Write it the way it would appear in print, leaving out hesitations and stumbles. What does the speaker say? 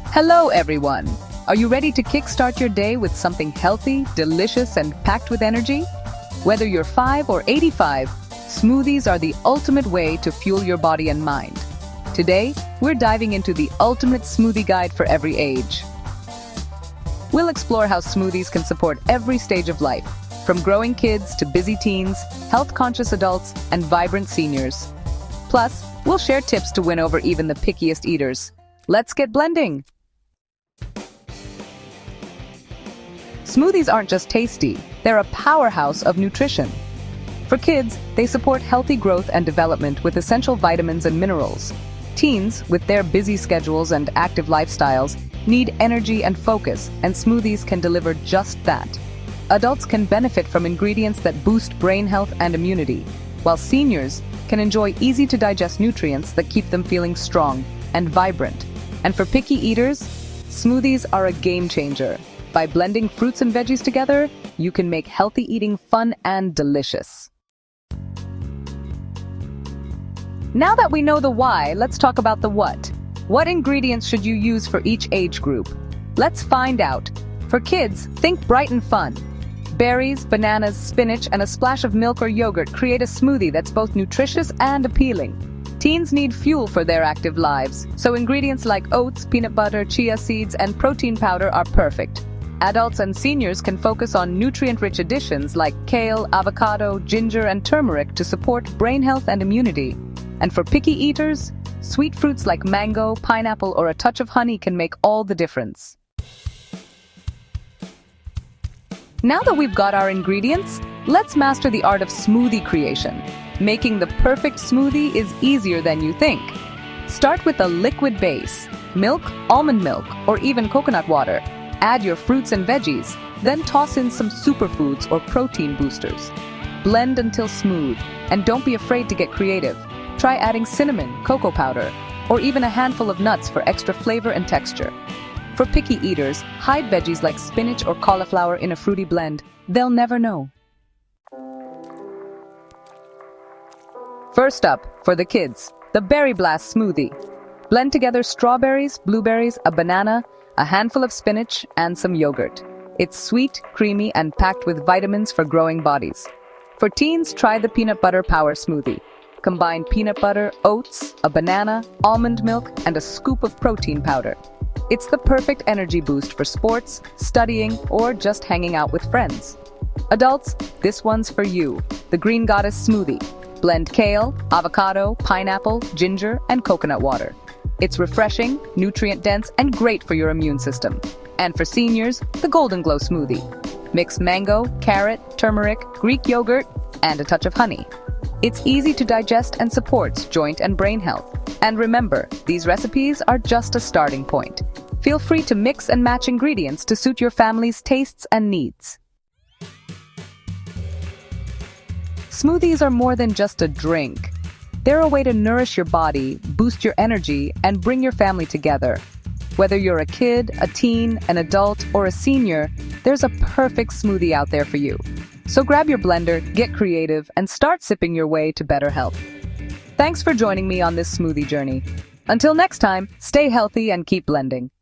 Hello everyone! Are you ready to kickstart your day with something healthy, delicious, and packed with energy? Whether you're 5 or 85, smoothies are the ultimate way to fuel your body and mind. Today, we're diving into the ultimate smoothie guide for every age. We'll explore how smoothies can support every stage of life, from growing kids to busy teens, health-conscious adults, and vibrant seniors. Plus, we'll share tips to win over even the pickiest eaters. Let's get blending! Smoothies aren't just tasty, they're a powerhouse of nutrition. For kids, they support healthy growth and development with essential vitamins and minerals. Teens, with their busy schedules and active lifestyles, need energy and focus, and smoothies can deliver just that. Adults can benefit from ingredients that boost brain health and immunity, while seniors can enjoy easy-to-digest nutrients that keep them feeling strong and vibrant. And for picky eaters, smoothies are a game changer. By blending fruits and veggies together, you can make healthy eating fun and delicious. Now that we know the why, let's talk about the what. What ingredients should you use for each age group? Let's find out. For kids, think bright and fun. Berries, bananas, spinach, and a splash of milk or yogurt create a smoothie that's both nutritious and appealing. Teens need fuel for their active lives, so ingredients like oats, peanut butter, chia seeds, and protein powder are perfect. Adults and seniors can focus on nutrient-rich additions like kale, avocado, ginger, and turmeric to support brain health and immunity. And for picky eaters, sweet fruits like mango, pineapple, or a touch of honey can make all the difference. Now that we've got our ingredients, let's master the art of smoothie creation. Making the perfect smoothie is easier than you think. Start with a liquid base, milk, almond milk, or even coconut water. Add your fruits and veggies, then toss in some superfoods or protein boosters. Blend until smooth, and don't be afraid to get creative. Try adding cinnamon, cocoa powder, or even a handful of nuts for extra flavor and texture. For picky eaters, hide veggies like spinach or cauliflower in a fruity blend. They'll never know. First up, for the kids, the Berry Blast smoothie. Blend together strawberries, blueberries, a banana, a handful of spinach, and some yogurt. It's sweet, creamy, and packed with vitamins for growing bodies. For teens, try the Peanut Butter Power Smoothie. Combine peanut butter, oats, a banana, almond milk, and a scoop of protein powder. It's the perfect energy boost for sports, studying, or just hanging out with friends. Adults, this one's for you. The Green Goddess Smoothie. Blend kale, avocado, pineapple, ginger, and coconut water. It's refreshing, nutrient-dense, and great for your immune system. And for seniors, the Golden Glow Smoothie. Mix mango, carrot, turmeric, Greek yogurt, and a touch of honey. It's easy to digest and supports joint and brain health. And remember, these recipes are just a starting point. Feel free to mix and match ingredients to suit your family's tastes and needs. Smoothies are more than just a drink. They're a way to nourish your body, boost your energy, and bring your family together. Whether you're a kid, a teen, an adult, or a senior, there's a perfect smoothie out there for you. So grab your blender, get creative, and start sipping your way to better health. Thanks for joining me on this smoothie journey. Until next time, stay healthy and keep blending.